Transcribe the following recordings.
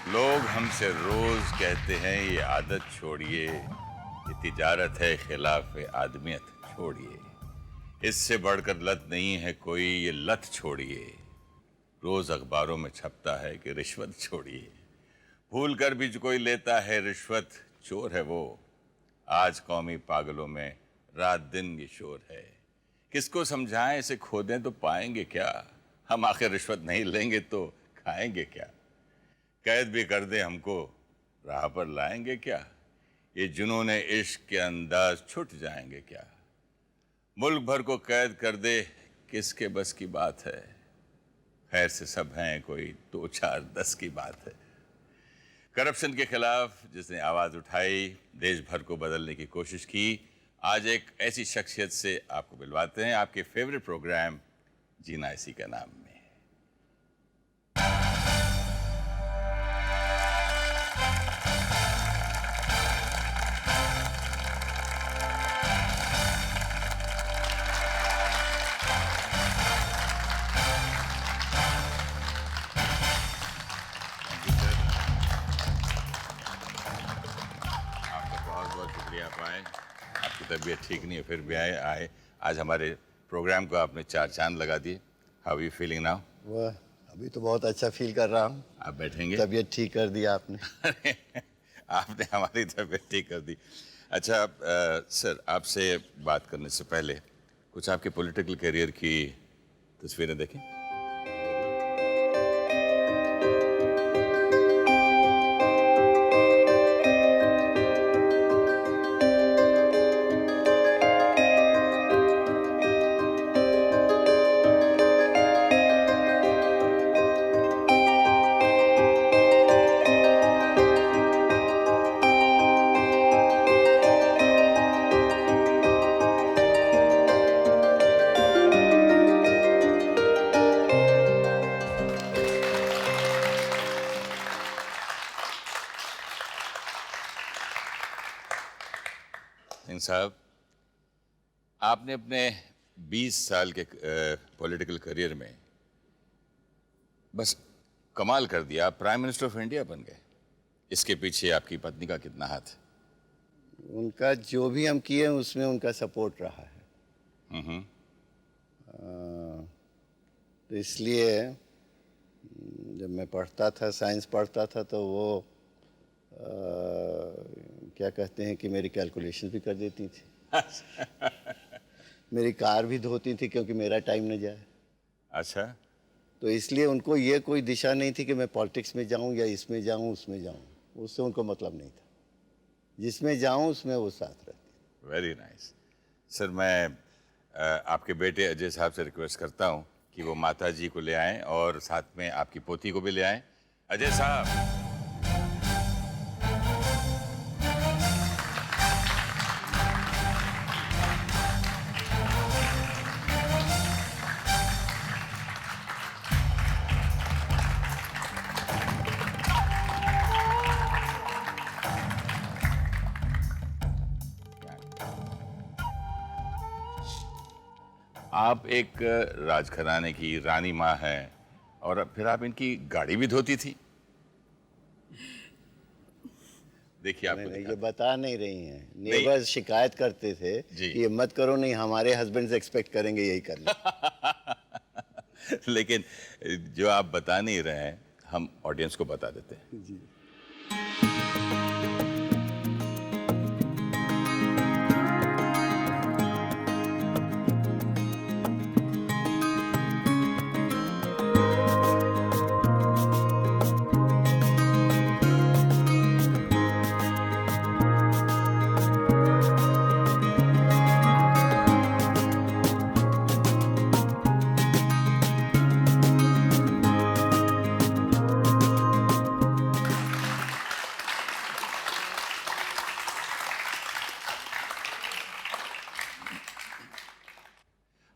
लोग हमसे रोज कहते हैं ये आदत छोड़िए, ये तिजारत है खिलाफ आदमियत छोड़िए, इससे बढ़कर लत नहीं है कोई, ये लत छोड़िए। रोज अखबारों में छपता है कि रिश्वत छोड़िए, भूल कर भी जो कोई लेता है रिश्वत चोर है वो। आज कौमी पागलों में रात दिन ये शोर है, किसको समझाएं इसे खो दें तो पाएंगे क्या, हम आखिर रिश्वत नहीं लेंगे तो खाएंगे क्या। कैद भी कर दे हमको राह पर लाएंगे क्या, ये जुनूने इश्क के अंदाज छुट जाएंगे क्या। मुल्क भर को कैद कर दे किसके बस की बात है, खैर से सब हैं कोई 2-4-10 की बात है। करप्शन के खिलाफ जिसने आवाज़ उठाई, देश भर को बदलने की कोशिश की, आज एक ऐसी शख्सियत से आपको मिलवाते हैं आपके फेवरेट प्रोग्राम जीना इसी का नाम में। आपकी तबीयत ठीक नहीं है फिर भी आए आज हमारे प्रोग्राम को आपने 4 चांद लगा दिए। How you feeling now? वाह, अभी तो बहुत अच्छा फील कर रहा हूँ। आप बैठेंगे? तबीयत ठीक कर दी आपने। आपने हमारी तबीयत ठीक कर दी। अच्छा सर, आपसे बात करने से पहले कुछ आपके पॉलिटिकल करियर की तस्वीरें देखें। सिंह साहब, आपने अपने 20 साल के पॉलिटिकल करियर में बस कमाल कर दिया, आप प्राइम मिनिस्टर ऑफ इंडिया बन गए। इसके पीछे आपकी पत्नी का कितना हाथ है? उनका जो भी हम किए उसमें उनका सपोर्ट रहा है। तो इसलिए जब मैं पढ़ता था, साइंस पढ़ता था, तो वो क्या कहते हैं कि मेरी कैलकुलेशन भी कर देती थी। मेरी कार भी धोती थी क्योंकि मेरा टाइम न जाए। अच्छा। तो इसलिए उनको ये कोई दिशा नहीं थी कि मैं पॉलिटिक्स में जाऊं या इसमें जाऊं उसमें जाऊं, उससे उनको मतलब नहीं था। जिसमें जाऊं उसमें वो साथ रहती। Very nice. सर, मैं आपके बेटे अजय साहब से रिक्वेस्ट करता हूं कि वो माता जी को ले आएं और साथ में आपकी पोती को भी ले आएं। अजय साहब। आप एक राजघराने की रानी माँ हैं और फिर आप इनकी गाड़ी भी धोती थी। देखिए, आपको ये बता नहीं रही हैं। नेबर्स शिकायत करते थे कि ये मत करो, नहीं हमारे हस्बैंड से एक्सपेक्ट करेंगे यही करना। लेकिन जो आप बता नहीं रहे हैं, हम ऑडियंस को बता देते हैं। जी।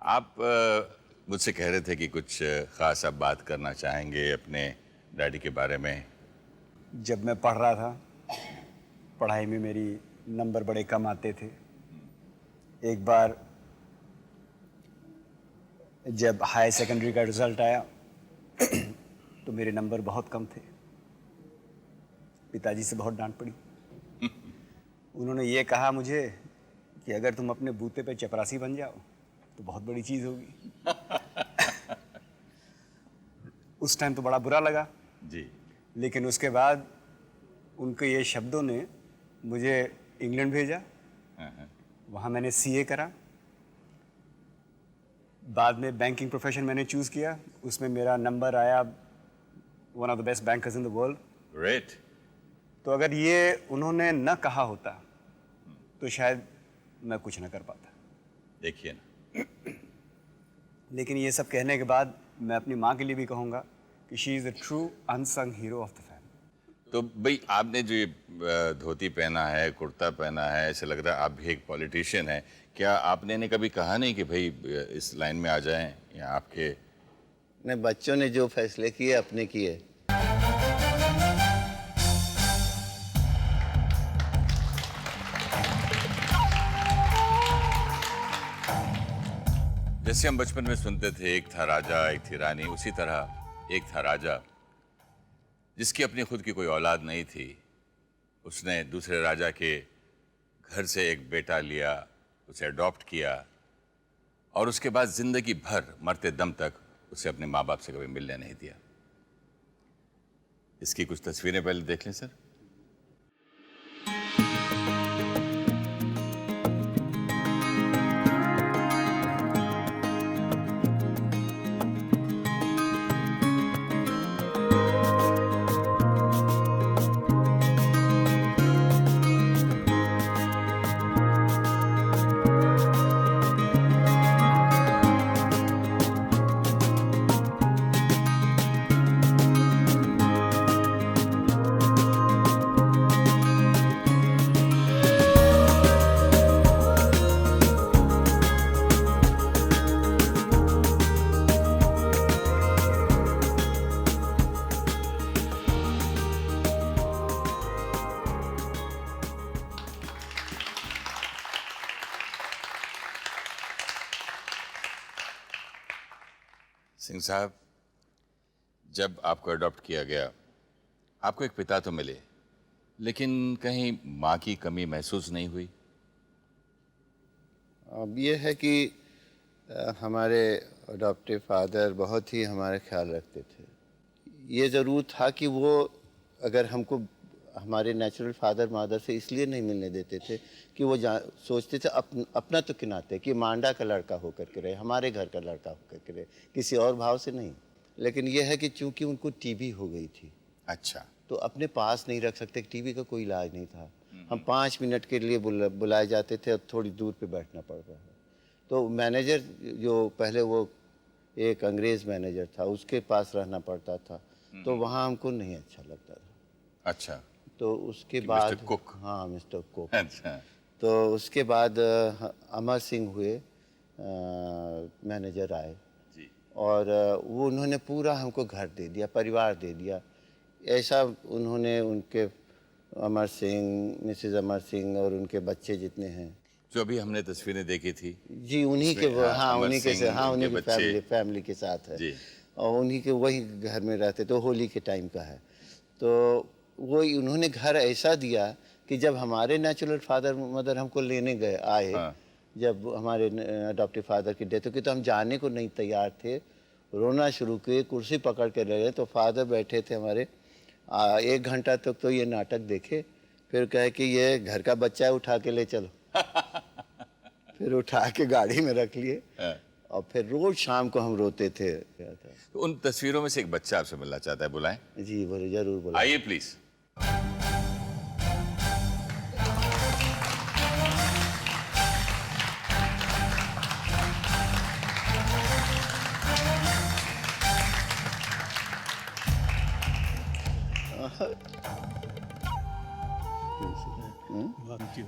आप मुझसे कह रहे थे कि कुछ ख़ास आप बात करना चाहेंगे अपने डैडी के बारे में। जब मैं पढ़ रहा था, पढ़ाई में मेरी नंबर बड़े कम आते थे। एक बार जब हाई सेकेंडरी का रिज़ल्ट आया तो मेरे नंबर बहुत कम थे। पिताजी से बहुत डांट पड़ी। उन्होंने ये कहा मुझे कि अगर तुम अपने बूते पे चपरासी बन जाओ तो बहुत बड़ी चीज़ होगी। उस टाइम तो बड़ा बुरा लगा जी। लेकिन उसके बाद उनके ये शब्दों ने मुझे इंग्लैंड भेजा। वहाँ मैंने सीए करा। बाद में बैंकिंग प्रोफेशन मैंने चूज़ किया। उसमें मेरा नंबर आया one of the best bankers in the world. Great. तो अगर ये उन्होंने न कहा होता तो शायद मैं कुछ न कर पाता। देखिए ना, लेकिन ये सब कहने के बाद मैं अपनी माँ के लिए भी कहूँगा कि she is the true unsung hero of the family. तो भाई आपने जो ये धोती पहना है, कुर्ता पहना है, ऐसे लग रहा है आप भी एक पॉलिटिशियन हैं। क्या आपने इन्हें कभी कहा नहीं कि भाई इस लाइन में आ जाएं, या आपके? नहीं, बच्चों ने जो फैसले किए अपने किए। जैसे हम बचपन में सुनते थे, एक था राजा एक थी रानी, उसी तरह एक था राजा जिसकी अपनी खुद की कोई औलाद नहीं थी। उसने दूसरे राजा के घर से एक बेटा लिया, उसे अडॉप्ट किया, और उसके बाद जिंदगी भर मरते दम तक उसे अपने माँ बाप से कभी मिलने नहीं दिया। इसकी कुछ तस्वीरें पहले देख लें सर। सिंह साहब, जब आपको अडॉप्ट किया गया, आपको एक पिता तो मिले, लेकिन कहीं माँ की कमी महसूस नहीं हुई? अब ये है कि हमारे अडॉप्टिव फादर बहुत ही हमारा ख्याल रखते थे। ये ज़रूर था कि वो अगर हमको हमारे नेचुरल फादर मदर से इसलिए नहीं मिलने देते थे कि वो सोचते थे अपना तो किनाते कि मांडा का लड़का होकर के रहे, हमारे घर का लड़का होकर के रहे, किसी और भाव से नहीं। लेकिन यह है कि चूंकि उनको टीबी हो गई थी, अच्छा, तो अपने पास नहीं रख सकते। टीबी का कोई इलाज नहीं था। हम 5 मिनट के लिए बुलाए जाते थे और थोड़ी दूर पे बैठना पड़ रहा है। तो मैनेजर जो पहले वो एक अंग्रेज़ मैनेजर था, उसके पास रहना पड़ता था। तो वहाँ हमको नहीं अच्छा लगता था। अच्छा। तो उसके बाद मिस्टर कुक। हाँ, मिस्टर कुक। अच्छा। तो उसके बाद अमर सिंह हुए मैनेजर आए जी। और वो उन्होंने पूरा हमको घर दे दिया, परिवार दे दिया। ऐसा उन्होंने उनके अमर सिंह, मिसेज अमर सिंह और उनके बच्चे जितने हैं, जो अभी हमने तस्वीरें देखी थी, जी उन्हीं के उसमें, हाँ अमर उन्हीं के सिंह, हाँ उनके उन्हीं की फैमिली के साथ है जी। और उन्हीं के वही घर में रहते। तो होली के टाइम का है। तो वो उन्होंने घर ऐसा दिया कि जब हमारे नेचुरल फादर मदर हमको लेने गए आए, हाँ। जब हमारे अडॉप्टिव फादर की डेथ हो गई तो हम जाने को नहीं तैयार थे। रोना शुरू किए, कुर्सी पकड़ के रहे। तो फादर बैठे थे हमारे 1 घंटा तक तो ये नाटक देखे। फिर कहे कि ये घर का बच्चा है, उठा के ले चलो। फिर उठा के गाड़ी में रख लिए और फिर रोज शाम को हम रोते थे। तो उन तस्वीरों में से एक बच्चा आपसे मिलना चाहता है, बुलाएं। जी बोले, जरूर बोला। आइए प्लीज।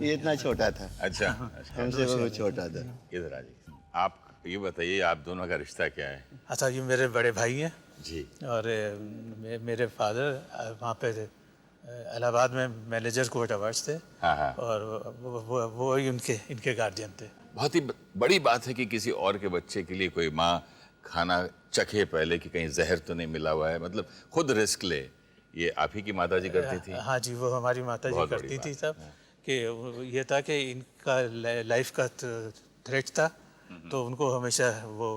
ये इतना छोटा था, अच्छा, हमसे वो छोटा था। इधर आ जाइए। आप ये बताइए आप दोनों का रिश्ता क्या है? अच्छा, ये मेरे बड़े भाई हैं जी। और मेरे फादर वहाँ पे इलाहाबाद में मैनेजर कोर्ट अवार्ड्स थे। हाँ हाँ। और वो ही इनके गार्जियन थे। बहुत ही बड़ी बात है कि किसी और के बच्चे के लिए कोई माँ खाना चखे पहले कि कहीं जहर तो नहीं मिला हुआ है, मतलब खुद रिस्क ले। ये आप ही की माता जी करती थी? हाँ जी, वो हमारी माता जी बहुत बड़ी करती थी बात। तब। कि ये था कि इनका लाइफ का थ्रेट था, तो उनको हमेशा वो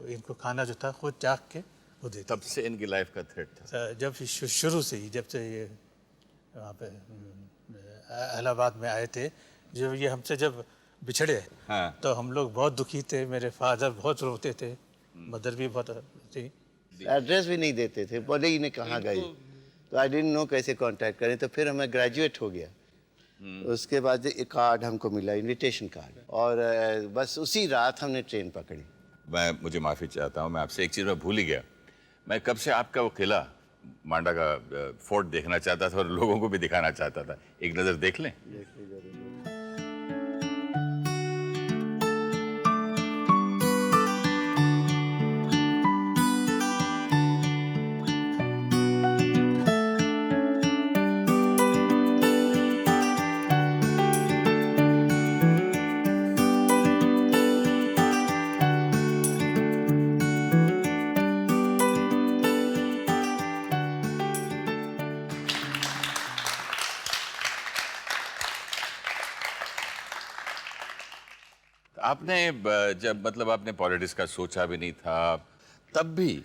इनको खाना जो था खुद जाग के वो देते। तब से इनकी लाइफ का थ्रेट था? जब शुरू से ही, जब से ये वहाँ पे इलाहाबाद में आए थे, जब ये हमसे जब बिछड़े, हाँ। तो हम लोग बहुत दुखी थे। मेरे फादर बहुत रोते थे, मदर भी बहुत थी। एड्रेस भी नहीं देते थे, बोले ही नहीं कहाँ गए, तो आई डिडंट नो कैसे कांटेक्ट करें। तो फिर हमें ग्रेजुएट हो गया, उसके बाद एक कार्ड हमको मिला, इनविटेशन कार्ड, और बस उसी रात हमने ट्रेन पकड़ी। मुझे माफ़ी चाहता हूँ, मैं आपसे एक चीज़ मैं भूल ही गया। मैं कब से आपका वो किला मांडा का फोर्ट देखना चाहता था और लोगों को भी दिखाना चाहता था। एक नज़र देख लें? आपने जब मतलब आपने पॉलिटिक्स का सोचा भी नहीं था, तब भी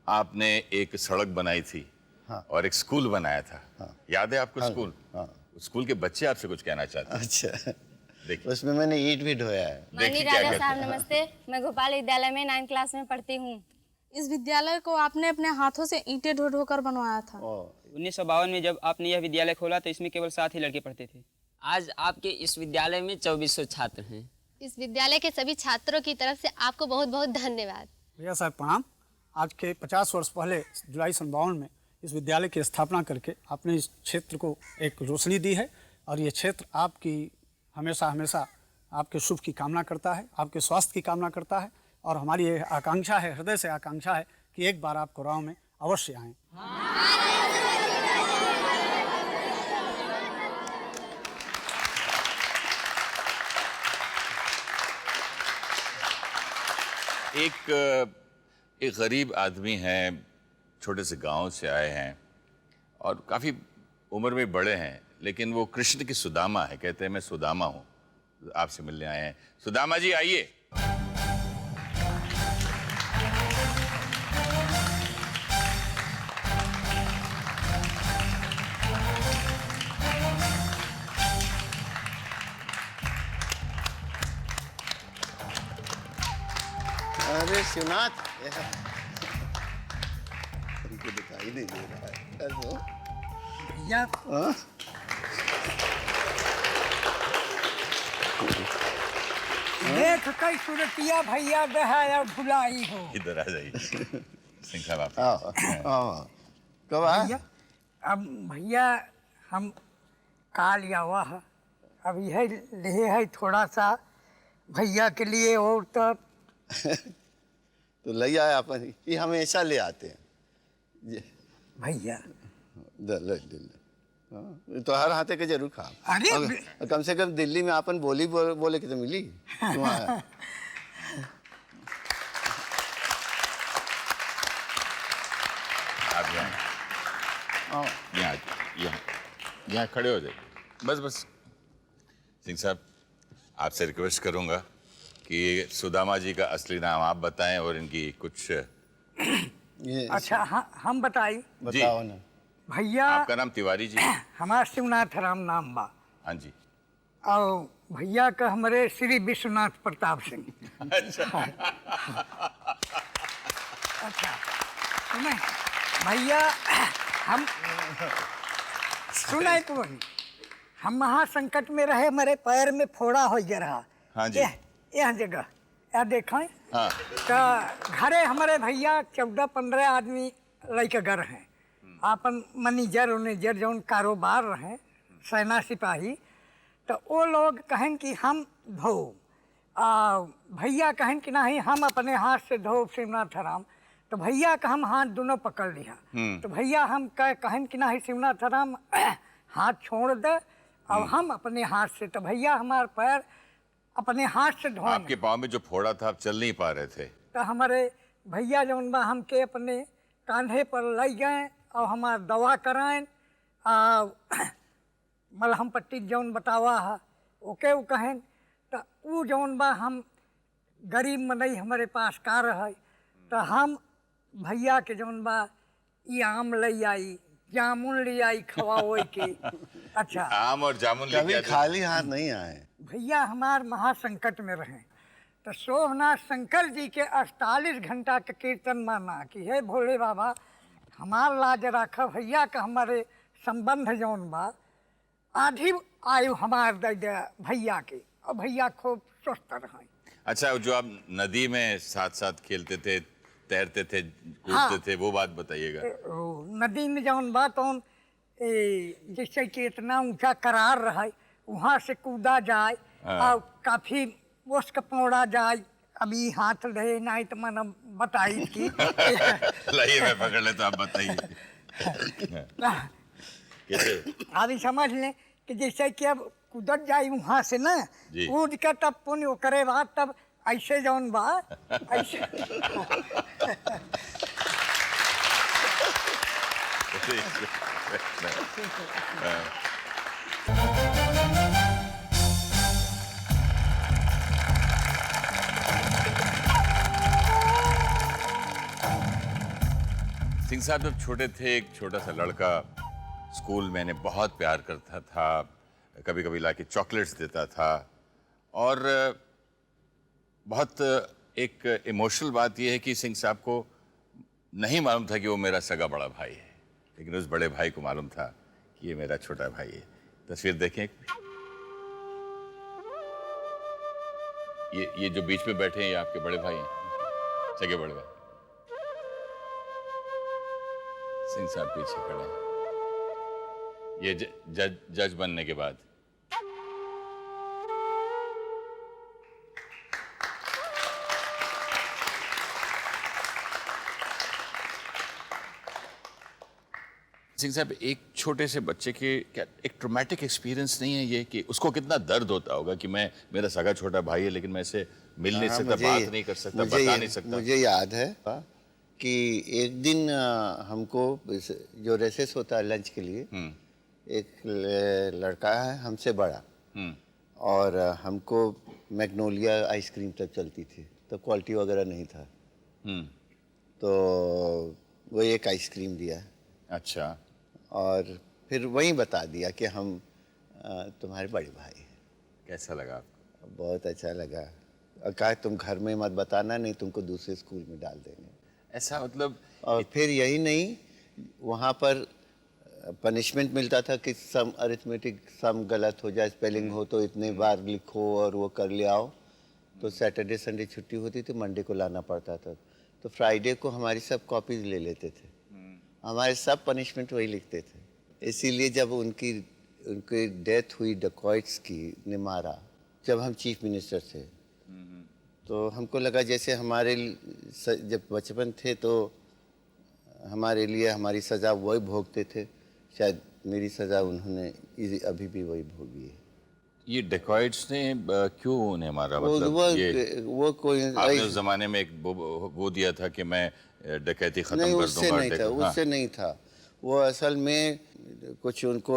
आपने एक सड़क बनाई थी। हाँ। और एक स्कूल बनाया था। हाँ। याद है आपको? हाँ। स्कूल? हाँ। स्कूल के बच्चे आपसे कुछ कहना चाहते हैं। अच्छा, देखिए। उसमें मैंने ईंट भी ढोया है। देखिए माननीय क्या राजा कहते साहब हैं। नमस्ते। मैं गोपाल विद्यालय में 9th क्लास में पढ़ती हूँ। इस विद्यालय को आपने अपने हाथों से ईंटें ढो ढो कर बनवाया था। 1952 में जब आपने यह विद्यालय खोला तो इसमें केवल 7 ही लड़के पढ़ते थे। आज आपके इस विद्यालय में 2400 छात्र हैं। इस विद्यालय के सभी छात्रों की तरफ से आपको बहुत बहुत धन्यवाद। भैया साहब प्रणाम। आज के 50 वर्ष पहले जुलाई 52 में इस विद्यालय की स्थापना करके आपने इस क्षेत्र को एक रोशनी दी है, और ये क्षेत्र आपकी हमेशा हमेशा आपके शुभ की कामना करता है, आपके स्वास्थ्य की कामना करता है। और हमारी ये आकांक्षा है, हृदय से आकांक्षा है कि एक बार आप कोराव में अवश्य आएँ। एक गरीब आदमी हैं, छोटे से गांव से आए हैं और काफ़ी उम्र में बड़े हैं, लेकिन वो कृष्ण की सुदामा है। कहते हैं मैं सुदामा हूँ, आपसे मिलने आए हैं। सुदामा जी आइए। अरे शिवनाथ, हमको दिखाई नहीं दे रहा है। हेलो भैया हाँ? देख कई सूरतिया भैया दहाया भुलाई हो। इधर आ जाइए। सिंह साहब आप। आओ आओ, कब आया? भैया अब भैया हम काल आवा है, अब यह ले है थोड़ा सा भैया के लिए, और तो तो ले आया अपन, ये हमेशा ले आते हैं। भैया तो हर हाथे के जरूर खा। अरे और कम से कम दिल्ली में अपन बोली बोले के तो मिली वहाँ। आप यहाँ खड़े हो जाइए। बस बस सिंह साहब, आपसे रिक्वेस्ट करूंगा कि सुदामा जी का असली नाम आप बताएं और इनकी कुछ। ये अच्छा हाँ हम बताई बताओ ना। भैया। आपका नाम तिवारी जी? हमारा शिवनाथ राम नाम बा। हाँ जी। और भैया का हमारे श्री विश्वनाथ प्रताप सिंह। अच्छा। अच्छा सुने भैया, हम सुनाई तो वही हम महासंकट में रहे, मेरे पैर में फोड़ा हो जा रहा। हाँ जी। यह जगह यह देखें। हाँ। तो घरे हमारे भैया 14-15 आदमी लड़के घर हैं। आपन मैनेजर उनेजर जौन कारोबार रहे, सेना सिपाही, तो वो लोग कहें कि हम धो भैया कहन कि नहीं हम अपने हाथ से धो शिवनाथ राम, तो भैया का हम हाथ दोनों पकड़ लिया। तो भैया हम कहन कि नहीं शिवनाथ राम हाथ छोड़ दे और हम अपने हाथ से, तो भैया हमारे पैर अपने हाथ से धो। आपके पाँव में जो फोड़ा था आप चल नहीं पा रहे थे, तो हमारे भैया जौन बा हमके अपने कांधे पर ले गए और हमार दवा कराएं, मलहम पट्टी जौन बतावा है ओके वो कहें। तो वो जौन बा हम गरीब मनई हमारे पास का रहे, तो हम भैया के जौन बा ये आम ले आई, जामुन ले आई खवाओ के। अच्छा, आम और जामुन लेके कभी आते थे? खाली हाथ नहीं आए। भैया हमार महासंकट में रहे, तो सोमनाथ शंकर जी के 48 घंटा के कीर्तन माना कि हे भोले बाबा हमार लाज राख भैया का हमारे संबंध जौन बा आधी आयु हमार दे दे भैया के, और भैया खूब स्वस्थ रहे। अच्छा, जो आप नदी में साथ साथ खेलते थे, तैरते थे, कूदते थे, वो बात बताइएगा। नदी में जौन बा तो जैसे कि इतना ऊंचा करार रहे वहाँ से कूदा जाए और काफी उसका पौड़ा जाए। अभी हाथ रहे नहीं तो मैंने बताई थी। लाइए मैं पकड़ लेता हूं, आप बताइए कैसे। अभी समझ लें कि जैसे कि अब कूदत जाए वहाँ से ना, जी। कूद के तब पुण्य करे बाद तब ऐसे जौन बा ऐसे। सिंह साहब जब छोटे थे, एक छोटा सा लड़का स्कूल में इन्हें बहुत प्यार करता था, कभी कभी लाके चॉकलेट्स देता था, और बहुत एक इमोशनल बात यह है कि सिंह साहब को नहीं मालूम था कि वो मेरा सगा बड़ा भाई है, लेकिन उस बड़े भाई को मालूम था कि ये मेरा छोटा भाई है। तस्वीर देखें, ये जो बीच में बैठे हैं ये आपके बड़े भाई हैं, सगे बड़े भाई। सिंह साहब पीछे खड़े हैं, ये जज बनने के बाद। सिंह साहब, एक छोटे से बच्चे के क्या एक ट्रॉमेटिक एक्सपीरियंस नहीं है ये कि उसको कितना दर्द होता होगा कि मैं, मेरा सगा छोटा भाई है लेकिन मैं इसे मिल नहीं सकता, बात नहीं कर सकता, बता नहीं सकता। मुझे याद है कि एक दिन हमको जो रेसेस होता है लंच के लिए, एक लड़का है हमसे बड़ा, और हमको मैग्नोलिया आइसक्रीम तब चलती थी, तो क्वालिटी वगैरह नहीं था, तो वो एक आइसक्रीम दिया। अच्छा। और फिर वहीं बता दिया कि हम तुम्हारे बड़े भाई हैं। कैसा लगा आपको? बहुत अच्छा लगा, और कहा तुम घर में मत बताना, नहीं तुमको दूसरे स्कूल में डाल देंगे। ऐसा मतलब? और फिर यही नहीं, वहाँ पर पनिशमेंट मिलता था कि सम अरिथमेटिक सम गलत हो जाए, स्पेलिंग हो तो इतने बार लिखो और वो कर ले आओ। तो सैटरडे संडे छुट्टी होती थी, मंडे को लाना पड़ता था, तो फ्राइडे को हमारी सब कॉपीज ले लेते थे, हमारे सब पनिशमेंट वही लिखते थे। इसीलिए जब उनकी डेथ हुई डकॉइट्स की, निमारा, जब हम चीफ मिनिस्टर थे, तो हमको लगा जैसे हमारे जब बचपन थे तो हमारे लिए हमारी सज़ा वही भोगते थे, शायद मेरी सज़ा उन्होंने अभी भी वही भोगी है। ये डेकॉइट्स ने क्यों उन्हें मारा? मतलब वो कोई आपने उस जमाने में एक वो दिया था कि मैं डकैती खत्म नहीं, कर उससे दूंगा। नहीं था, उससे नहीं था। वो असल में कुछ उनको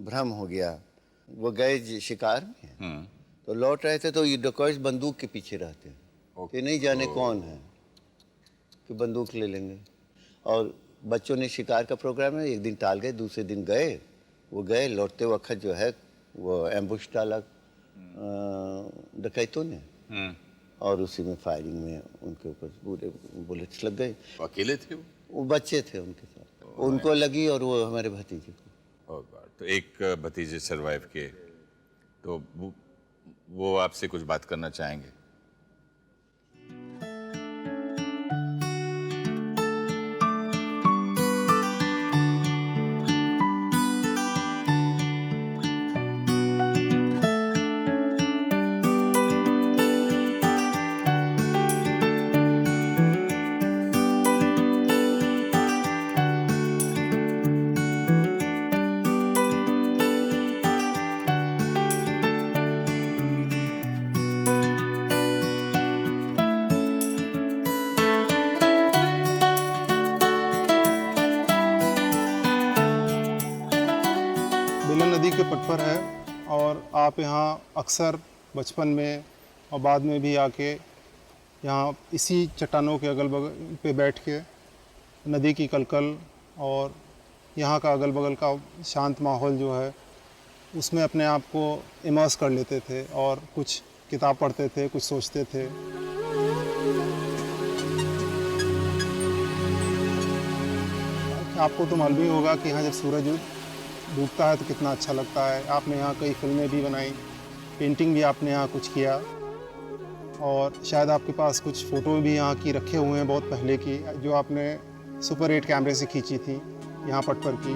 भ्रम हो गया। वो गए शिकार में, तो लौट रहे थे, तो ये डकॉइट्स बंदूक के पीछे रहते हैं कि नहीं जाने कौन है कि बंदूक ले लेंगे। और बच्चों ने शिकार का प्रोग्राम है, एक दिन टाल गए, दूसरे दिन गए, वो गए, लौटते वक्त जो है वो एम्बुश डाला डकैतों ने, और उसी में फायरिंग में उनके ऊपर पूरे बुलेट्स लग गए। अकेले थे वो बच्चे थे उनके साथ, उनको लगी और वो हमारे भतीजे को। तो एक भतीजे सरवाइव किए। तो वो आपसे कुछ बात करना चाहेंगे? सफ़र है और आप यहाँ अक्सर बचपन में और बाद में भी आके यहाँ इसी चट्टानों के अगल बगल पे बैठ के नदी की कलकल और यहाँ का अगल बगल का शांत माहौल जो है उसमें अपने आप को इमर्स कर लेते थे और कुछ किताब पढ़ते थे, कुछ सोचते थे। आपको तो मालूम ही होगा कि यहाँ जब सूरज डूबता है तो कितना अच्छा लगता है। आपने यहाँ कई फिल्में भी बनाई, पेंटिंग भी आपने यहाँ कुछ किया और शायद आपके पास कुछ फ़ोटो भी यहाँ की रखे हुए हैं बहुत पहले की, जो आपने सुपर 8 कैमरे से खींची थी यहाँ पट पर की।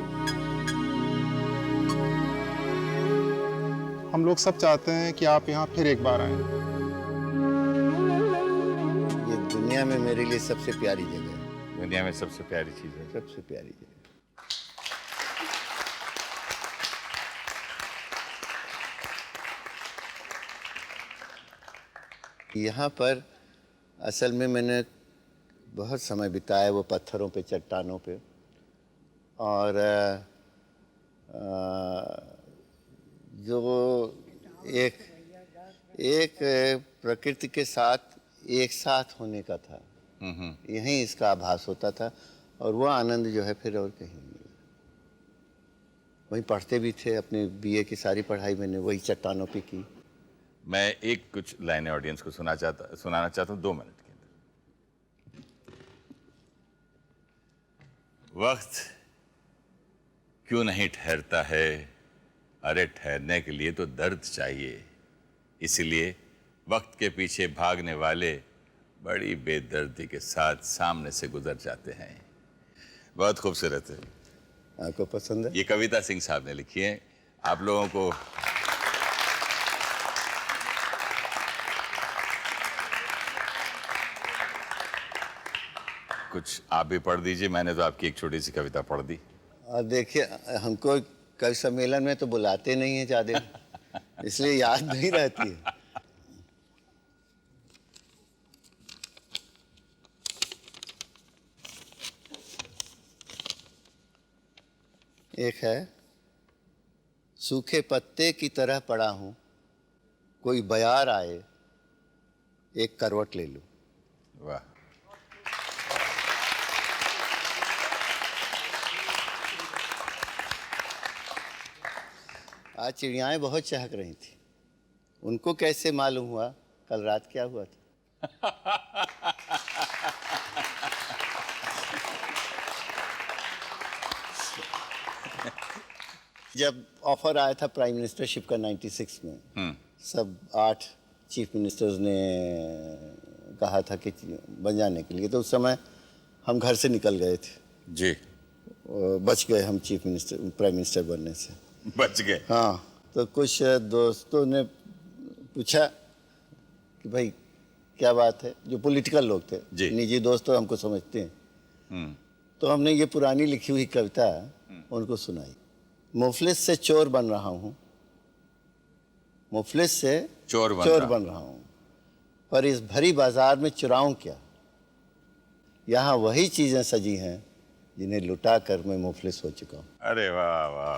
हम लोग सब चाहते हैं कि आप यहाँ फिर एक बार आएँ। ये दुनिया में मेरे लिए सबसे प्यारी जगह है। दुनिया में सबसे प्यारी चीज़ है। सबसे प्यारी जगह। यहाँ पर असल में मैंने बहुत समय बिताया वो पत्थरों पे, चट्टानों पे, और जो एक प्रकृति के साथ एक साथ होने का था, यहीं इसका आभास होता था और वो आनंद जो है फिर और कहीं नहीं। वहीं पढ़ते भी थे, अपने बीए की सारी पढ़ाई मैंने वही चट्टानों पे की। मैं एक कुछ लाइनें ऑडियंस को सुनाना चाहता हूँ 2 मिनट के अंदर। वक्त क्यों नहीं ठहरता है, अरे ठहरने के लिए तो दर्द चाहिए, इसीलिए वक्त के पीछे भागने वाले बड़ी बेदर्दी के साथ सामने से गुजर जाते हैं। बहुत खूबसूरत है। आपको पसंद है? ये कविता सिंह साहब ने लिखी है। आप लोगों को कुछ आप भी पढ़ दीजिए। मैंने तो आपकी एक छोटी सी कविता पढ़ दी। और देखिए, हमको कवि सम्मेलन में तो बुलाते नहीं हैं ज़्यादा, इसलिए याद नहीं रहती है। एक है, सूखे पत्ते की तरह पड़ा हूँ, कोई बयार आए एक करवट ले लूं। वाह। आज चिड़ियाएं बहुत चहक रही थी, उनको कैसे मालूम हुआ कल रात क्या हुआ था? जब ऑफर आया था प्राइम मिनिस्टरशिप का 96 में, सब 8 चीफ मिनिस्टर्स ने कहा था कि बन जाने के लिए, तो उस समय हम घर से निकल गए थे जी। बच गए हम चीफ मिनिस्टर, प्राइम मिनिस्टर बनने से बच गए। हाँ, तो कुछ दोस्तों ने पूछा कि भाई क्या बात है, जो पॉलिटिकल लोग थे, निजी दोस्त तो हमको समझते हैं, तो हमने ये पुरानी लिखी हुई कविता उनको सुनाई। मुफलिस से चोर बन रहा हूँ, मुफलिस से चोर बन रहा हूँ, पर इस भरी बाजार में चुराऊं क्या? यहाँ वही चीज़ें सजी हैं जिन्हें लुटा कर मैं मुफलिस हो चुका हूँ। अरे वाह वाह।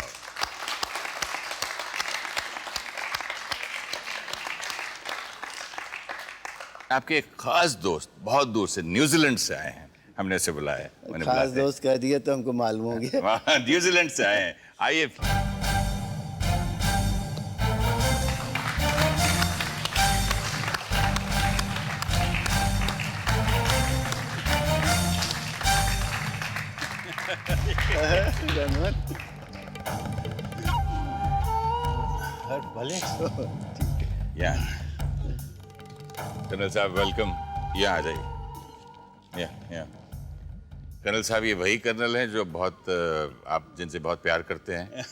आपके एक खास दोस्त बहुत दूर से, न्यूजीलैंड से आए हैं, हमने उसे बुलाया है। खास दोस्त कह दिया तो हमको मालूम हो गया। न्यूजीलैंड से आए हैं, आइए। भले कर्नल साहब वेलकम। यहाँ आ जाइए। यहाँ कर्नल साहब, ये वही कर्नल हैं जो बहुत आप जिनसे बहुत प्यार करते हैं?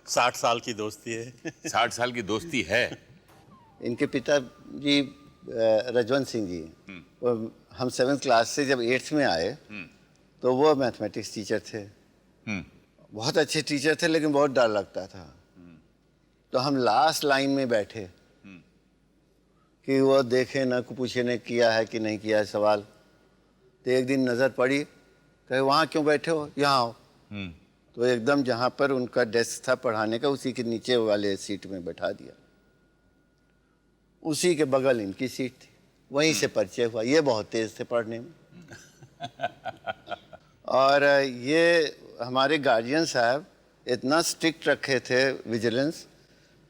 60 साल की दोस्ती है। 60 साल की दोस्ती है। इनके पिताजी रजवंत सिंह जी, वो हम 7th क्लास से जब 8th में आए तो वो मैथमेटिक्स टीचर थे। बहुत अच्छे टीचर थे, लेकिन बहुत डर लगता था। तो हम लास्ट लाइन में बैठे कि वो देखे ना, को पूछे ने किया है कि नहीं किया है सवाल। तो एक दिन नज़र पड़ी, कहे वहाँ क्यों बैठे हो, यहाँ आओ। तो एकदम जहाँ पर उनका डेस्क था पढ़ाने का उसी के नीचे वाले सीट में बैठा दिया। उसी के बगल इनकी सीट थी, वहीं से परिचय हुआ। ये बहुत तेज थे पढ़ने में। और ये हमारे गार्जियन साहब इतना स्ट्रिक्ट रखे थे विजिलेंस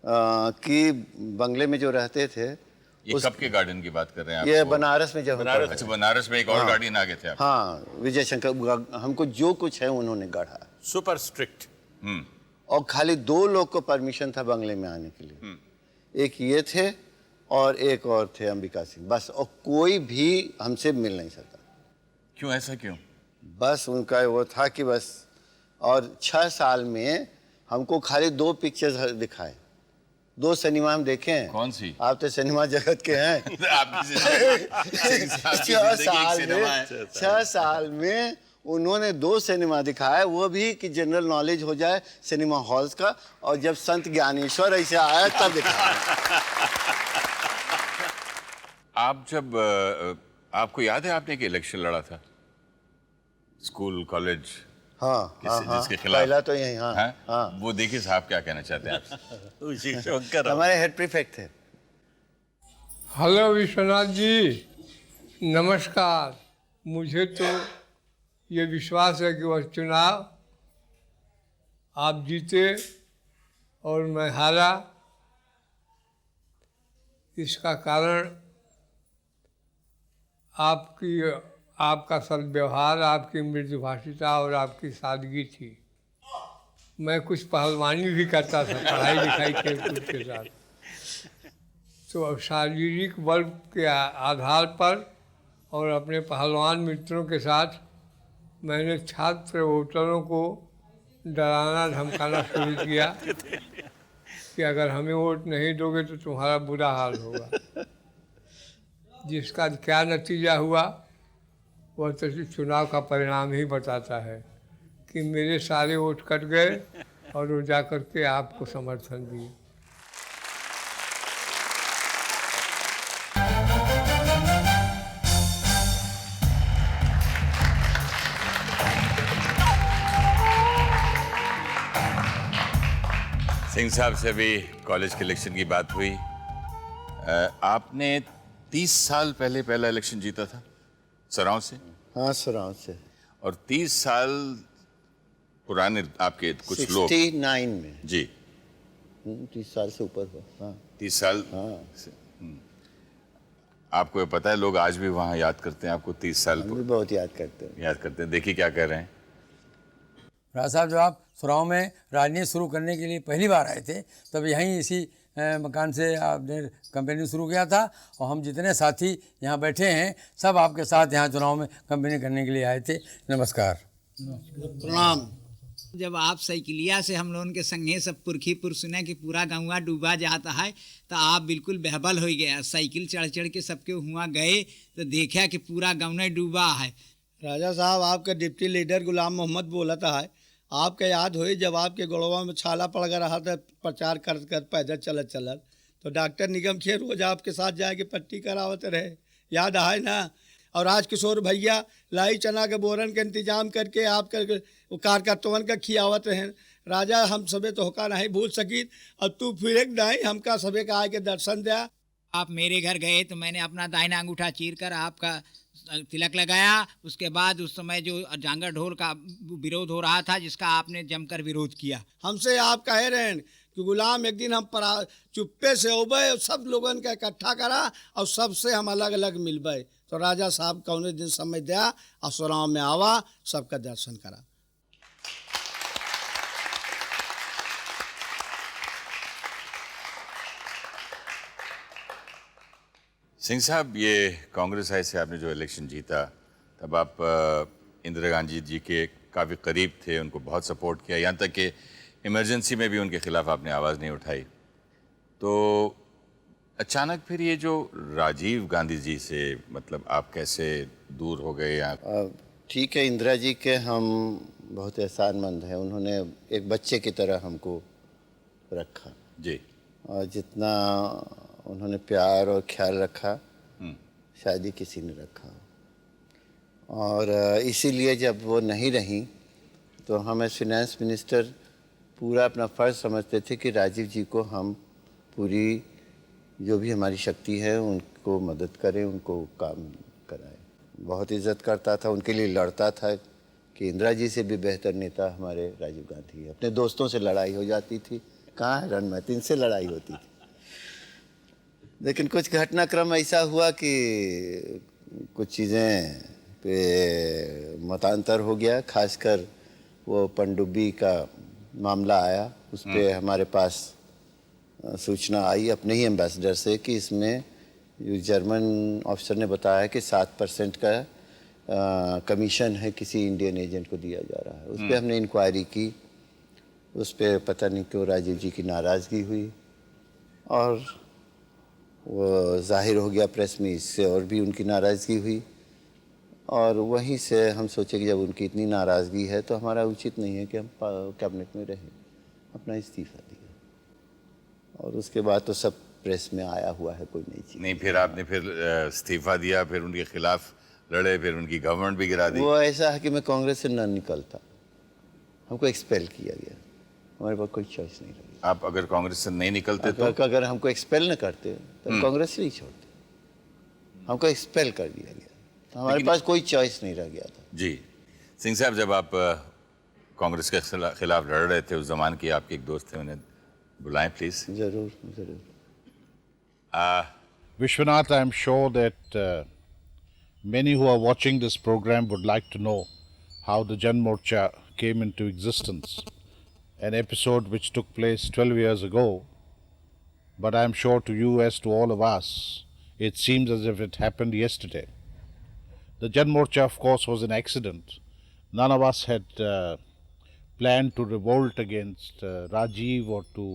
कि बंगले में जो रहते थे। ये कब के गार्डन की बात कर रहे हैं आप? ये बनारस में जब बनारस, अच्छा बनारस में एक और हाँ, गार्डन आगे थे आप? हाँ, विजय शंकर। हमको जो कुछ है उन्होंने गढ़ा। Super strict. और खाली 2 लोग को परमिशन था बंगले में आने के लिए। एक ये थे और एक और थे अंबिका सिंह, बस। और कोई भी हमसे मिल नहीं सकता। क्यों, ऐसा क्यों? बस उनका वो था कि बस। और 6 साल में हमको खाली 2 पिक्चर्स दिखाए, 2 सिनेमा हम देखे हैं। कौन सी? आप तो सिनेमा जगत के हैं। 6 साल में उन्होंने 2 सिनेमा दिखाए, वो भी कि जनरल नॉलेज हो जाए सिनेमा हॉल्स का। और जब संत ज्ञानेश्वर ऐसे आया तब दिखाया। आप जब आपको याद है आपने एक इलेक्शन लड़ा था स्कूल कॉलेज? हाँ, जिसके खिलाफ पहला तो यही। हाँ, हाँ। वो देखिए साहब क्या कहना चाहते हैं आपसे। हमारे हेड प्रीफेक्ट थे। हेलो विश्वनाथ जी, नमस्कार। मुझे तो ये विश्वास है कि वह चुनाव आप जीते और मैं हारा। इसका कारण आपका सद्व्यवहार, आपकी मृदुभाषिता और आपकी सादगी थी। मैं कुछ पहलवानी भी करता था, पढ़ाई लिखाई खेलकूद के साथ। तो अब शारीरिक बल के आधार पर और अपने पहलवान मित्रों के साथ मैंने छात्र वोटरों को डराना धमकाना शुरू किया कि अगर हमें वोट नहीं दोगे तो तुम्हारा बुरा हाल होगा। जिसका क्या नतीजा हुआ वह तो चुनाव का परिणाम ही बताता है कि मेरे सारे वोट कट गए और वो जा कर के आपको समर्थन दिए। सिंह साहब से भी कॉलेज के इलेक्शन की बात हुई। आपने 30 साल पहले पहला इलेक्शन जीता था सराउं से? हाँ, सराउं से। और 30 साल पुराने आपके कुछ लोग 69 में जी 30 साल से ऊपर हुआ। हाँ, 30 साल। हाँ। आपको ये पता है लोग आज भी वहाँ याद करते हैं आपको 30 साल? हम भी बहुत याद करते हैं। याद करते हैं। देखिए क्या कह रहे हैं। राज साहब, जब आप सुराव में राजनीति शुरू करने के लिए पहली बार आए थे तब यहीं इसी मकान से आपने कंपनी शुरू किया था और हम जितने साथी यहाँ बैठे हैं सब आपके साथ यहाँ चुनाव में कंपनी करने के लिए आए थे। नमस्कार। प्रणाम। जब आप साइकिलिया से हम लोगों के संगे सब पुरखीपुर सुने कि पूरा गाँव डूबा जाता है तो आप बिल्कुल बेहबल हो गया। साइकिल चढ़ चढ़ के सबके हुआ गए तो देखा कि पूरा गाँव डूबा है। राजा साहब, आपका डिप्टी लीडर गुलाम मोहम्मद बोला था है, आपका याद हुई जब आपके गड़वा में छाला पड़ गया रहा था प्रचार कर पैदल चलत तो डॉक्टर निगम खेर रोज आपके साथ जाके पट्टी करावत रहे, याद आए ना? और आज किशोर भैया लाई चना के बोरन के इंतजाम करके आपका कार्यकर्तवन का खियावत रहे। राजा, हम सबे तो होका नहीं भूल सकी और तू फिर एक दाई हमका सबे का आके दर्शन दिया। आप मेरे घर गए तो मैंने अपना दाहिना अंगूठा चीर कर आपका तिलक लगाया। उसके बाद उस समय जो जांगर ढोल का विरोध हो रहा था जिसका आपने जमकर विरोध किया। हमसे आप कहे रहे कि गुलाम एक दिन हम चुप्पे से उबे और सब लोगन का इकट्ठा करा और सबसे हम अलग अलग मिलबे। तो राजा साहब कौने दिन समय दिया और सुराव में आवा, सबका दर्शन करा। सिंह साहब, ये कांग्रेस आई से आपने जो इलेक्शन जीता तब आप इंदिरा गांधी जी के काफ़ी करीब थे, उनको बहुत सपोर्ट किया, यहाँ तक कि इमरजेंसी में भी उनके खिलाफ आपने आवाज़ नहीं उठाई। तो अचानक फिर ये जो राजीव गांधी जी से मतलब आप कैसे दूर हो गए? ठीक है, इंदिरा जी के हम बहुत एहसानमंद हैं। उन्होंने एक बच्चे की तरह हमको रखा जी। और जितना उन्होंने प्यार और ख्याल रखा शायद ही किसी ने रखा। और इसीलिए जब वो नहीं रहीं तो हम एज फिनेंस मिनिस्टर पूरा अपना फ़र्ज़ समझते थे कि राजीव जी को हम पूरी जो भी हमारी शक्ति है उनको मदद करें, उनको काम कराएं। बहुत इज़्ज़त करता था, उनके लिए लड़ता था कि इंदिरा जी से भी बेहतर नेता हमारे राजीव गांधी है। अपने दोस्तों से लड़ाई हो जाती थी, कहाँ है रणमत, इनसे लड़ाई होती थी। लेकिन कुछ घटनाक्रम ऐसा हुआ कि कुछ चीज़ें पे मतांतर हो गया, खासकर वो पनडुब्बी का मामला आया, उस पर हमारे पास सूचना आई अपने ही एम्बेसडर से कि इसमें जर्मन ऑफिसर ने बताया कि 7% का कमीशन है किसी इंडियन एजेंट को दिया जा रहा है। उस पर हमने इंक्वायरी की, उस पर पता नहीं क्यों राजीव जी की नाराज़गी हुई और वो जाहिर हो गया प्रेस में, इससे और भी उनकी नाराज़गी हुई। और वहीं से हम सोचे कि जब उनकी इतनी नाराज़गी है तो हमारा उचित नहीं है कि हम कैबिनेट में रहें, अपना इस्तीफ़ा दिया। और उसके बाद तो सब प्रेस में आया हुआ है, कोई नई चीज़ नहीं। फिर आपने फिर इस्तीफ़ा दिया, फिर उनके खिलाफ लड़े, फिर उनकी गवर्नमेंट भी गिरा दी। वो ऐसा है कि मैं कांग्रेस से न निकलता, हमको एक्सपेल किया गया, हमारे पास कोई चॉइस नहीं रही। आप अगर कांग्रेस से नहीं निकलते तो अगर हमको एक्सपेल न करते तो कांग्रेस से नहीं छोड़ते, हमको एक्सपेल कर दिया गया, तो हमारे पास कोई चॉइस नहीं रह गया था। जी सिंह साहब, जब आप कांग्रेस के खिलाफ लड़ रहे थे, उस जमाने के आपके एक दोस्त थे, उन्हें बुलाएं प्लीज। जरूर जरूर। Vishwanath, I am sure that many who are watching this program would like to know how the Jan Morcha came into existence, an episode which took place 12 years ago, but I am sure to you as to all of us, it seems as if it happened yesterday. The Jan Morcha, of course, was an accident. None of us had planned to revolt against Rajiv or to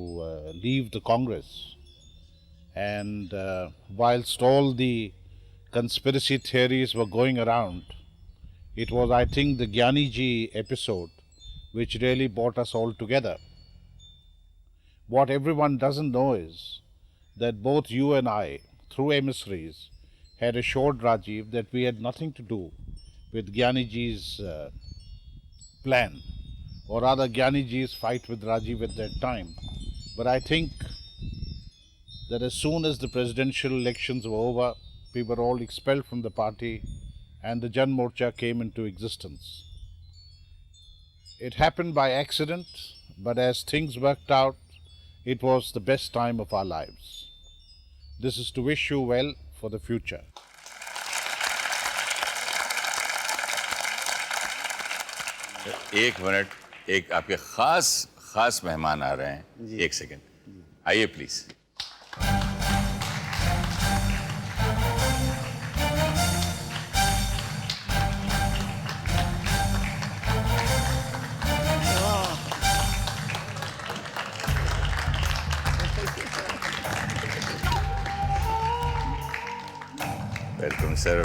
leave the Congress. And whilst all the conspiracy theories were going around, it was, I think, the Gyani Ji episode which really brought us all together. What everyone doesn't know is that both you and I, through emissaries, had assured Rajiv that we had nothing to do with Gyani Ji's plan, or rather Gyani Ji's fight with Rajiv at that time. But I think that as soon as the presidential elections were over, we were all expelled from the party and the Jan Morcha came into existence. It happened by accident, but as things worked out, it was the best time of our lives. This is to wish you well for the future. एक minute, एक आपके खास मेहमान आ रहे हैं, एक second आइए please.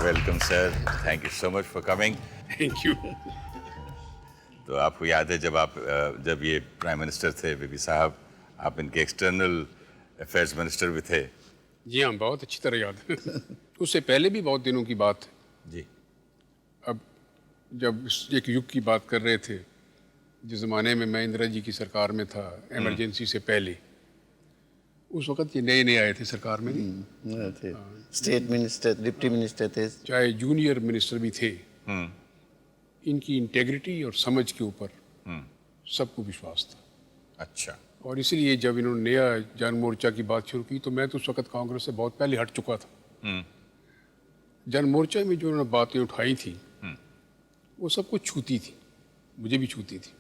Welcome sir, thank you so much for coming. Thank you. तो आपको याद है जब ये प्राइम मिनिस्टर थे बीबी साहब, आप इनके एक्सटर्नल अफेयर्स मिनिस्टर भी थे। जी हाँ, बहुत अच्छी तरह याद है। उससे पहले भी बहुत दिनों की बात है। जी। अब जब एक युग की बात कर रहे थे, जिस ज़माने में मैं इंदिरा जी की सरकार में था, इमरजेंसी से पहले, उस वक्त ये नए आए थे सरकार में। स्टेट मिनिस्टर, डिप्टी मिनिस्टर थे, चाहे जूनियर मिनिस्टर भी थे। इनकी इंटेग्रिटी और समझ के ऊपर सबको विश्वास था। अच्छा। और इसीलिए जब इन्होंने नया जन मोर्चा की बात शुरू की तो मैं तो उस वक्त कांग्रेस से बहुत पहले हट चुका था। जन मोर्चा में जो उन्होंने बातें उठाई थी वो सबको छूती थी, मुझे भी छूती थी।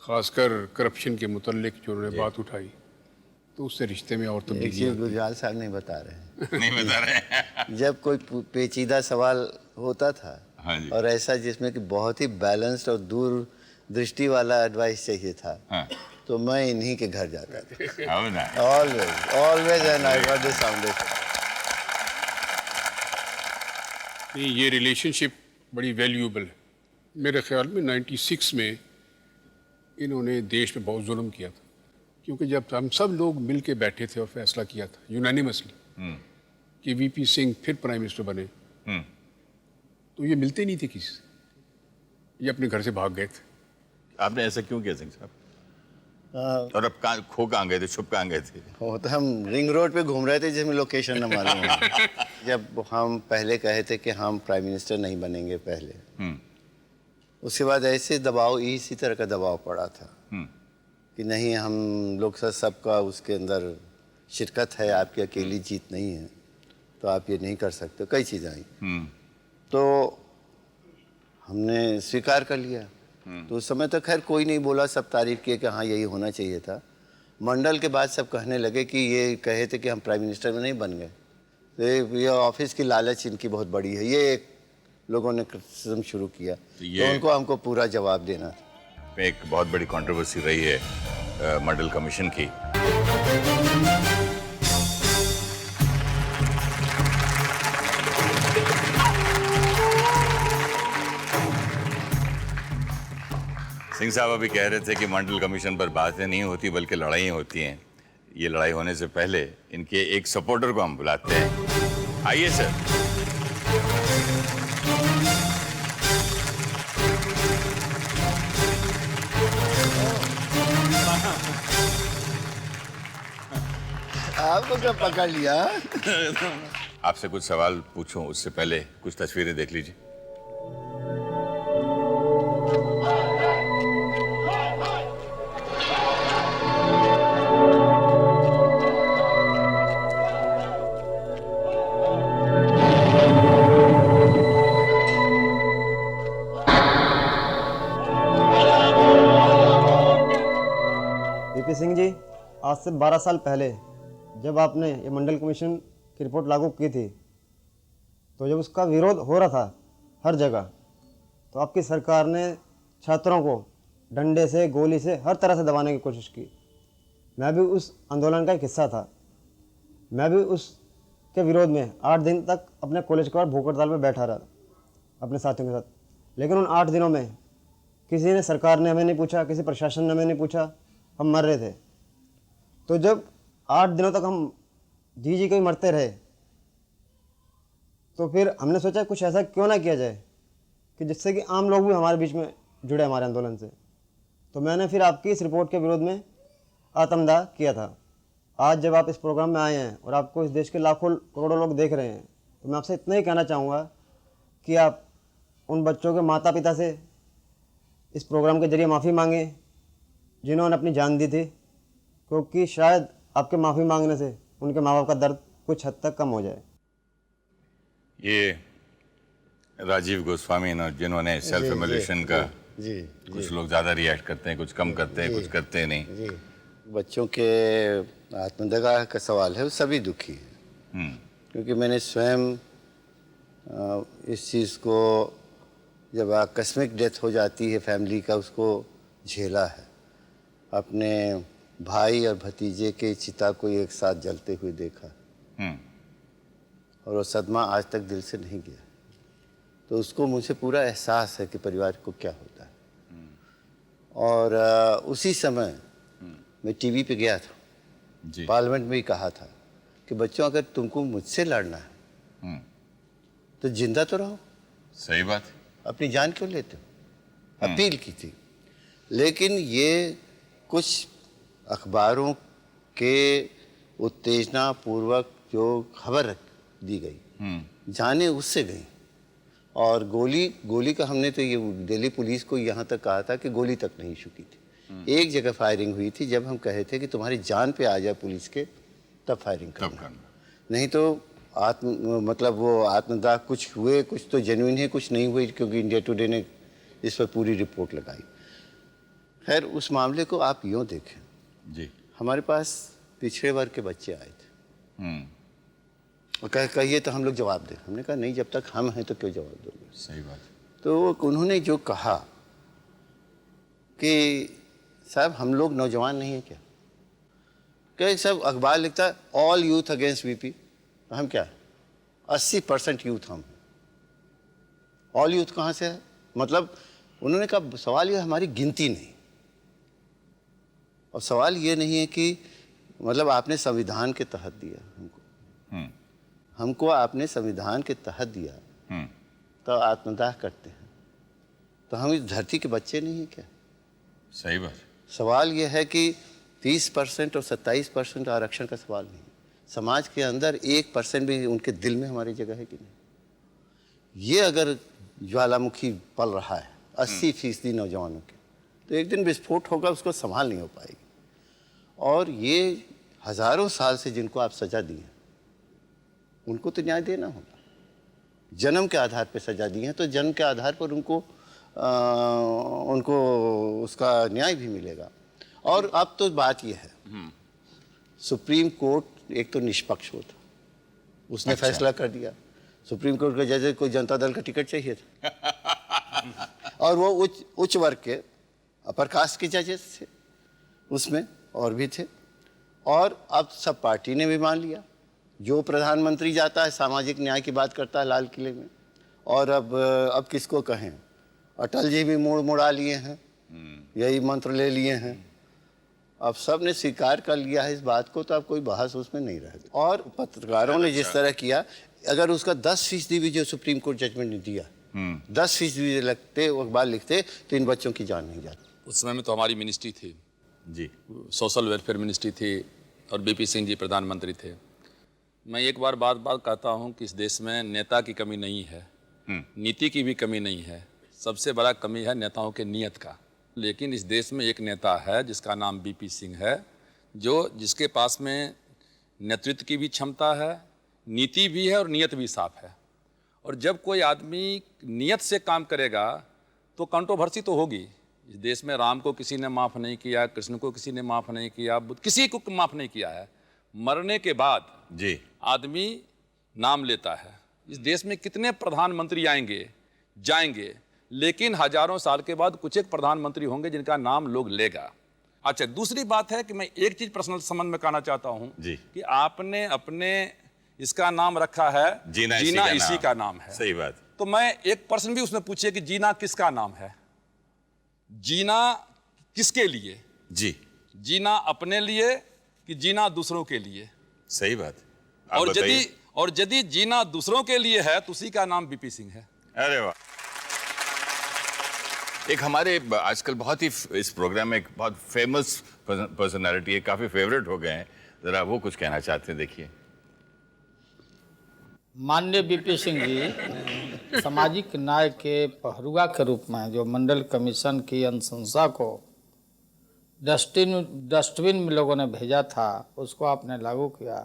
खासकर करप्शन के मुतल्लिक जो उन्होंने बात उठाई, तो उससे रिश्ते में और तब्दीली। गुजराल साहब नहीं बता रहे हैं। नहीं बता रहे हैं। जब कोई पेचीदा सवाल होता था, हाँ जी। और ऐसा जिसमें कि बहुत ही बैलेंस्ड और दूर दृष्टि वाला एडवाइस चाहिए था, हाँ। तो मैं इन्हीं के घर जाता था। Always and I got this foundation. ये रिलेशनशिप बड़ी वैल्यूएबल है। मेरे ख्याल में 96 में इन्होंने देश पे बहुत जुल्म किया था, क्योंकि जब हम सब लोग मिल के बैठे थे और फैसला किया था यूनानिमसली कि वीपी सिंह फिर प्राइम मिनिस्टर बने, तो ये मिलते नहीं थे किसी से, ये अपने घर से भाग गए थे। आपने ऐसा क्यों किया सिंह साहब? और अब कहाँ गए थे, छुप कहाँ गए थे? वो तो हम रिंग रोड पे घूम रहे थे जिसमें लोकेशन न मालूम हो। जब हम पहले कहे थे कि हम प्राइम मिनिस्टर नहीं बनेंगे पहले, उसके बाद ऐसे दबाव, इसी तरह का दबाव पड़ा था कि नहीं, हम लोग सबका उसके अंदर शिरकत है, आपकी अकेली जीत नहीं है, तो आप ये नहीं कर सकते। कई चीज़ें आई, तो हमने स्वीकार कर लिया। तो उस समय तो खैर कोई नहीं बोला, सब तारीफ किए कि हाँ यही होना चाहिए था। मंडल के बाद सब कहने लगे कि ये कहे थे कि हम प्राइम मिनिस्टर में नहीं बन गए, तो ये ऑफिस की लालच इनकी बहुत बड़ी है, ये एक लोगों ने क्रिटिसिज्म शुरू किया, तो उनको हमको पूरा जवाब देना था। एक बहुत बड़ी कंट्रोवर्सी रही है मंडल कमीशन की। सिंह साहब अभी कह रहे थे कि मंडल कमीशन पर बातें नहीं होती बल्कि लड़ाइयाँ होती हैं। ये लड़ाई होने से पहले इनके एक सपोर्टर को हम बुलाते हैं। आइए सर। आपको क्या पकड़ लिया? आपसे कुछ सवाल पूछूं उससे पहले कुछ तस्वीरें देख लीजिए। वीपी सिंह जी, आज से 12 साल पहले जब आपने ये मंडल कमीशन की रिपोर्ट लागू की थी, तो जब उसका विरोध हो रहा था हर जगह, तो आपकी सरकार ने छात्रों को डंडे से, गोली से, हर तरह से दबाने की कोशिश की। मैं भी उस आंदोलन का एक हिस्सा था। मैं भी उसके विरोध में 8 दिन तक अपने कॉलेज के बाद भूख हड़ताल पर बैठा रहा अपने साथियों के साथ। लेकिन उन 8 दिनों में किसी ने, सरकार ने हमें नहीं पूछा, किसी प्रशासन ने हमें नहीं पूछा, हम मर रहे थे। तो जब 8 दिनों तक हम जी के मरते रहे, तो फिर हमने सोचा कुछ ऐसा क्यों ना किया जाए कि जिससे कि आम लोग भी हमारे बीच में जुड़े हमारे आंदोलन से। तो मैंने फिर आपकी इस रिपोर्ट के विरोध में आत्मदाह किया था। आज जब आप इस प्रोग्राम में आए हैं और आपको इस देश के लाखों करोड़ों लोग देख रहे हैं, तो मैं आपसे इतना ही कहना चाहूँगा कि आप उन बच्चों के माता पिता से इस प्रोग्राम के जरिए माफ़ी मांगें जिन्होंने अपनी जान दी थी, क्योंकि शायद आपके माफ़ी मांगने से उनके माँ बाप का दर्द कुछ हद तक कम हो जाए। ये राजीव गोस्वामी ना, जिन्होंने सेल्फ एमुलेशन का, कुछ लोग ज़्यादा रिएक्ट करते हैं, कुछ कम करते हैं, कुछ करते हैं नहीं। बच्चों के आत्मदाह का सवाल है, वो सभी दुखी हैं, क्योंकि मैंने स्वयं इस चीज़ को, जब आकस्मिक डेथ हो जाती है फैमिली का, उसको झेला है। अपने भाई और भतीजे के चिता को एक साथ जलते हुए देखा, और वो सदमा आज तक दिल से नहीं गया। तो उसको मुझे पूरा एहसास है कि परिवार को क्या होता है। और उसी समय मैं टीवी पे गया था, पार्लियामेंट में ही कहा था कि बच्चों, अगर तुमको मुझसे लड़ना है तो जिंदा तो रहो। सही बात, अपनी जान क्यों लेते हो? अपील की थी। लेकिन ये कुछ अखबारों के उत्तेजना पूर्वक जो खबर दी गई, जाने उससे गई। और गोली का हमने तो ये दिल्ली पुलिस को यहाँ तक कहा था कि गोली तक नहीं छुकी थी। एक जगह फायरिंग हुई थी, जब हम कहे थे कि तुम्हारी जान पे आ जाए पुलिस के, तब फायरिंग करना। नहीं तो मतलब वो आत्मदाह कुछ हुए, कुछ तो जेन्युइन है, कुछ नहीं हुए, क्योंकि इंडिया टुडे ने इस पर पूरी रिपोर्ट लगाई। खैर, उस मामले को आप यूँ देखें जी, हमारे पास पिछड़े वर्ग के बच्चे आए थे और कहिए तो हम लोग जवाब दें। हमने कहा नहीं, जब तक हम हैं तो क्यों जवाब दोगे? सही बात। तो उन्होंने जो कहा कि साहब हम लोग नौजवान नहीं हैं क्या? क्या सब अखबार लिखता है ऑल यूथ अगेंस्ट वीपी, हम क्या 80% यूथ हम। ऑल यूथ कहाँ से है? मतलब उन्होंने कहा सवाल ये हमारी गिनती नहीं, और सवाल ये नहीं है कि मतलब आपने संविधान के तहत दिया हमको आपने संविधान के तहत दिया तो आत्मदाह करते हैं, तो हम इस धरती के बच्चे नहीं हैं क्या? सही बात। सवाल ये है कि 30% और 27% आरक्षण का सवाल नहीं, समाज के अंदर 1% भी उनके दिल में हमारी जगह है कि नहीं। ये अगर ज्वालामुखी पल रहा है 80% नौजवानों के, तो एक दिन विस्फोट होगा, उसको संभाल नहीं हो पाएगी। और ये हजारों साल से जिनको आप सजा दी है, उनको तो न्याय देना होगा। जन्म के आधार पर सजा दी है तो जन्म के आधार पर उनको उसका न्याय भी मिलेगा। और अब तो बात यह है, सुप्रीम कोर्ट एक तो निष्पक्ष होता, उसने फैसला कर दिया। सुप्रीम कोर्ट के जज को जनता दल का टिकट चाहिए था और वो उच्च वर्ग के अपर कास्ट के जजेस थे उसमें, और भी थे। और अब सब पार्टी ने भी मान लिया। जो प्रधानमंत्री जाता है सामाजिक न्याय की बात करता है लाल किले में। और अब किसको कहें, अटल जी भी मोड़ मुड़ा लिए हैं, यही मंत्र ले लिए हैं। अब सब ने स्वीकार कर लिया है इस बात को, तो अब कोई बहस उसमें नहीं रह गई। और पत्रकारों ने जिस तरह किया, अगर उसका 10% भी जो सुप्रीम कोर्ट जजमेंट ने दिया, 10% भी लगते अखबार लिखते, तो इन बच्चों की जान नहीं जाती। उस समय में तो हमारी मिनिस्ट्री थी जी, सोशल वेलफेयर मिनिस्ट्री थी और बीपी सिंह जी प्रधानमंत्री थे। मैं एक बार बात कहता हूँ कि इस देश में नेता की कमी नहीं है, नीति की भी कमी नहीं है, सबसे बड़ा कमी है नेताओं के नियत का। लेकिन इस देश में एक नेता है जिसका नाम बीपी सिंह है, जिसके पास में नेतृत्व की भी क्षमता है, नीति भी है और नियत भी साफ है। और जब कोई आदमी नियत से काम करेगा तो कंट्रोवर्सी तो होगी। इस देश में राम को किसी ने माफ़ नहीं किया, कृष्ण को किसी ने माफ़ नहीं किया, बुद्ध किसी को माफ़ नहीं किया है। मरने के बाद जी आदमी नाम लेता है। इस देश में कितने प्रधानमंत्री आएंगे जाएंगे, लेकिन हजारों साल के बाद कुछ एक प्रधानमंत्री होंगे जिनका नाम लोग लेगा। अच्छा, दूसरी बात है कि मैं एक चीज पर्सनल संबंध में कहना चाहता हूं कि आपने अपने इसका नाम रखा है जीना इसी का नाम है। सही बात। तो मैं एक प्रश्न भी उसमें पूछिए कि जीना किसका नाम है, जीना किसके लिए? जी, जीना अपने लिए कि जीना दूसरों के लिए? सही बात। और यदि जीना दूसरों के लिए है तो उसी का नाम बीपी सिंह है। अरे वाह। एक हमारे आजकल बहुत ही इस प्रोग्राम में एक बहुत फेमस पर्सनालिटी है, काफी फेवरेट हो गए हैं, जरा वो कुछ कहना चाहते हैं, देखिए। माननीय बीपी सिंह जी सामाजिक न्याय के पहरुआ के रूप में जो मंडल कमीशन की अनुशंसा को डस्टबिन में लोगों ने भेजा था, उसको आपने लागू किया,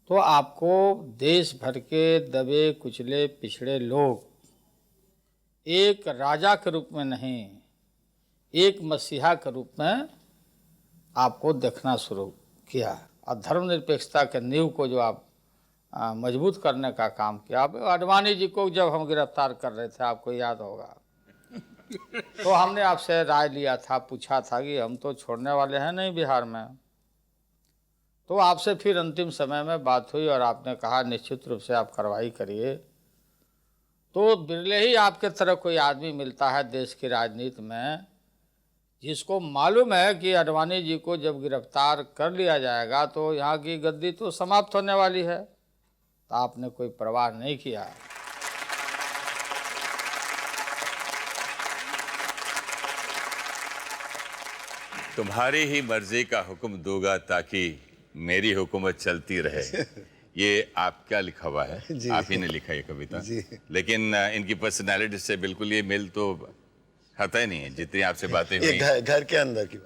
तो आपको देश भर के दबे कुचले पिछड़े लोग एक राजा के रूप में नहीं, एक मसीहा के रूप में आपको देखना शुरू किया। और धर्मनिरपेक्षता के नींव को जो आप मजबूत करने का काम किया। आडवाणी जी को जब हम गिरफ्तार कर रहे थे, आपको याद होगा, तो हमने आपसे राय लिया था, पूछा था कि हम तो छोड़ने वाले हैं नहीं बिहार में। तो आपसे फिर अंतिम समय में बात हुई और आपने कहा निश्चित रूप से आप कार्रवाई करिए। तो बिरले ही आपके तरह कोई आदमी मिलता है देश की राजनीति में जिसको मालूम है कि आडवाणी जी को जब गिरफ्तार कर लिया जाएगा तो यहाँ की गद्दी तो समाप्त होने वाली है। तो आपने कोई परवाह नहीं किया। तुम्हारी ही मर्जी का हुक्म दूंगा ताकि मेरी हुकूमत चलती रहे। ये आप क्या लिखा हुआ है? आप ही ने लिखा ये कविता। लेकिन इनकी पर्सनालिटी से बिल्कुल ये मेल तो खाता ही नहीं है, जितनी आपसे बातें हुई। घर के अंदर की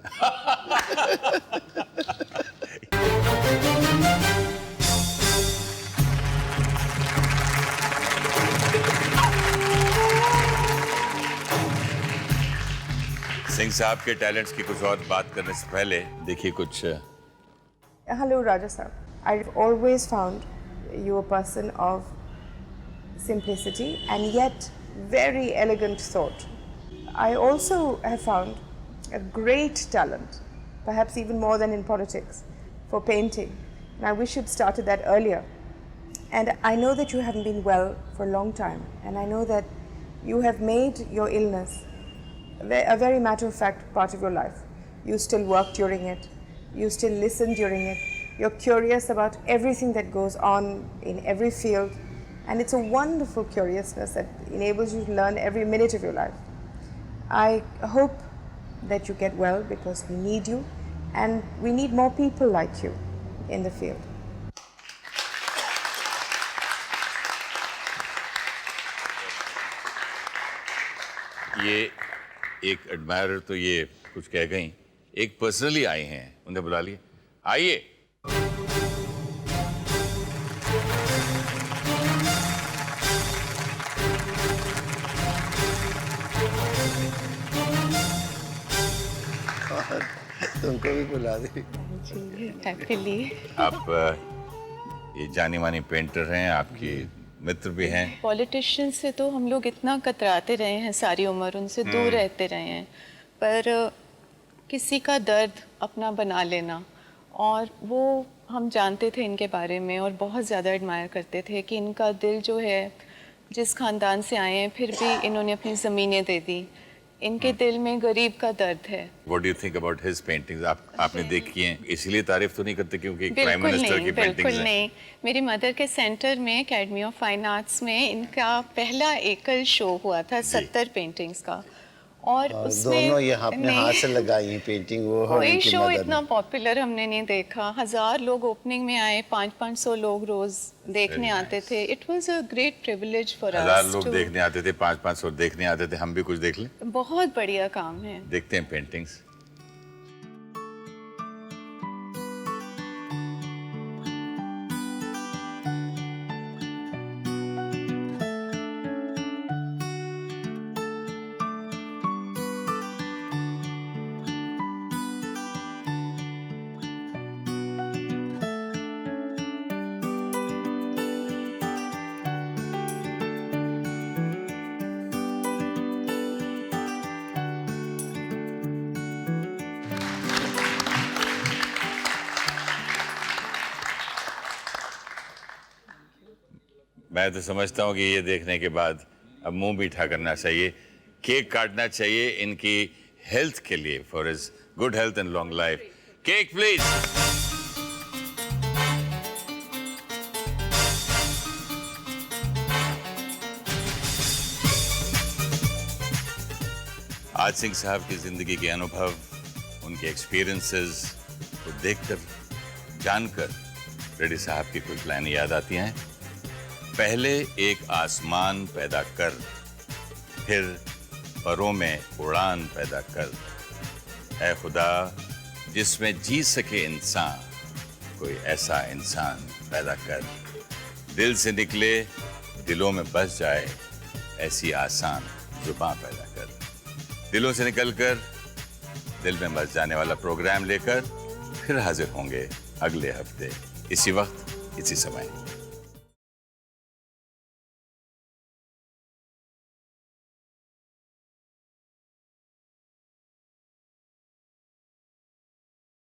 सिंह साहब के टैलेंट्स की कुछ और बात करने से पहले देखिए कुछ। Hello Raja sir, I've always found you a person of simplicity and yet very elegant thought. I also have found a great talent, perhaps even more than in politics, for painting. And I wish you'd started that earlier. And I know that you haven't been well for a long time, and I know that you have made your illness a very matter-of-fact part of your life. You still work during it, you still listen during it, you're curious about everything that goes on in every field, and it's a wonderful curiousness that enables you to learn every minute of your life. I hope that you get well because we need you and we need more people like you in the field. ये एक admirer तो ये कुछ कह गई, एक personally आए हैं, उन्हें बुला लिए। आइए। तुमको भी बुला दी। Happily. आप ये जानी मानी पेंटर हैं, आपकी मित्र भी हैं। पॉलिटिशियन से तो हम लोग इतना कतराते रहे हैं सारी उम्र, उनसे दूर रहते रहे हैं, पर किसी का दर्द अपना बना लेना, और वो हम जानते थे इनके बारे में और बहुत ज़्यादा एडमायर करते थे कि इनका दिल जो है, जिस ख़ानदान से आए हैं फिर भी इन्होंने अपनी ज़मीनें दे दी, इनके दिल में गरीब का दर्द है। What do you think about his paintings? आपने देखी हैं, इसलिए तारीफ तो नहीं करते क्योंकि प्राइम मिनिस्टर की पेंटिंग्स हैं। बिल्कुल नहीं। मेरी मदर के सेंटर में एकेडमी ऑफ फाइन आर्ट्स में इनका पहला एकल शो हुआ था 70 पेंटिंग्स का, और उसमें दोनों यहाँ अपने हाथ से लगाई हैं पेंटिंग। वो कोई शो इतना पॉपुलर हमने नहीं देखा। 1000 लोग ओपनिंग में आए, 500-500 लोग रोज देखने आते थे। It was a great privilege for us. 1000 लोग देखने आते थे, 500 देखने आते थे। हम भी कुछ देख लें? बहुत बढ़िया काम है। देखते हैं पेंटिंग्स। मैं तो समझता हूँ कि ये देखने के बाद अब मुंह मीठा करना चाहिए, केक काटना चाहिए इनकी हेल्थ के लिए, for his good health and long life. Cake please. आज सिंह साहब की जिंदगी के अनुभव, उनके एक्सपीरियंसेस को देखकर, जानकर रेड्डी साहब की कुछ लाइनें याद आती हैं। पहले एक आसमान पैदा कर, फिर परों में उड़ान पैदा कर, ऐ खुदा जिसमें जी सके इंसान, कोई ऐसा इंसान पैदा कर, दिल से निकले दिलों में बस जाए, ऐसी आसान जुबान पैदा कर। दिलों से निकलकर दिल में बस जाने वाला प्रोग्राम लेकर फिर हाजिर होंगे अगले हफ्ते इसी वक्त इसी समय।